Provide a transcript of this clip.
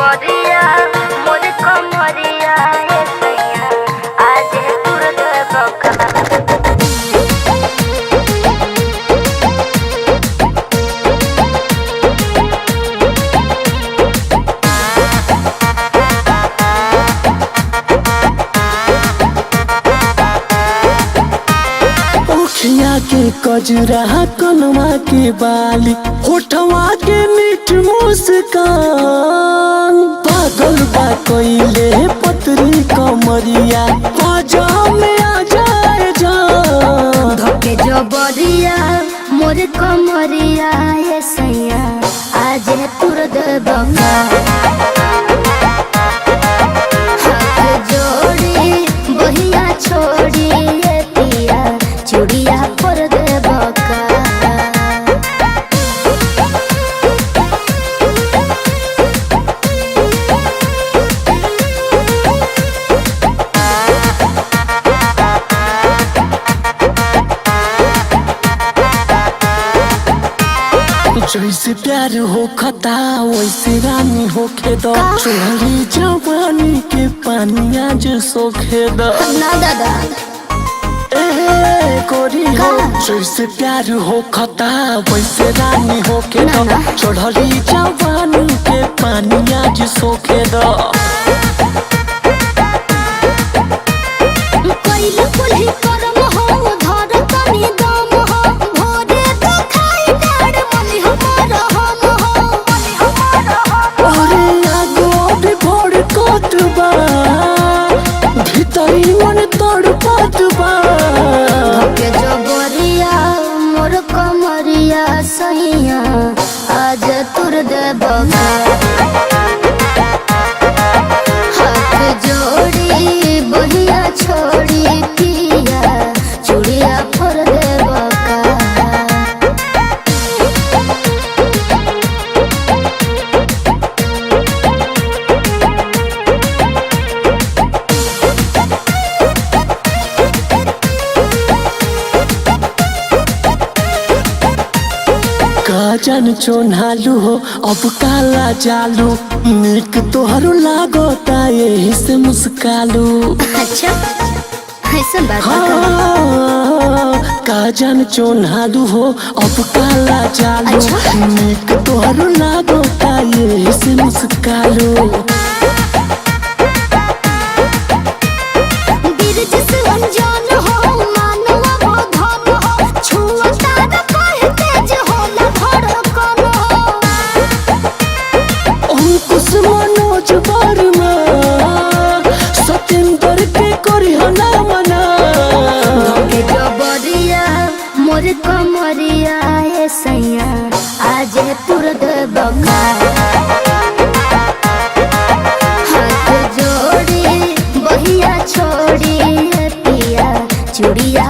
जबरिया मोर कमरिया ये सैया आज तुर देबका। के कजरा कनवा के बाली होठवा के मीठ मुस्कान पागल बा कोइले पतरी कमरिया आजा में आ जाए जान धके जबरिया मोर कमरिया ये सैया आज तुर देबका। हाथ जोड़ी बहिया छोड़ी ये पिया चूड़िया पर देबका। जैसे प्यार हो खता वैसे रानी हो खेदा चोरी जवानी के पानिया जो सोखे दा ना दादा कोरी हो जैसे प्यार हो खता वैसे रानी हो के ना। चढ़ली जवानी के पानिया जो सोखे दा कोइल कुल्ही करम हो धर तनी दम हो भोरे तो खाई डाड़ मनी हमर हम हो मनी हमर हम। अरे आगो भी भोर कोतबा भीतरी मन तोड़ पातबा धके जबरिया मोर कमरिया सैया आज तुर देबका। हाथ जोड़ी बहिया छोड़ी पिया चूड़िया पर देबका। काजन चोनालू हो अब काला जालू निक तोहरो लागोता यही से मुस्कालू अच्छा ऐसा बात बा। हाँ काजन चोनालू हो अब काला जालू अच्छा। निक तोहरो लागोता यही से मुस्कालू बिरज से अनजान हो मानवा धन हो छुअता न कहे तेज होला धड़कन हो। अंकुश मनोज वर्मा सतेंद्र के करी हना मना धके जबरिया मोर कमरिया ये सैया आज तुर देबका। हाथ जोड़ी बहिया छोड़ी ये पिया चूड़िया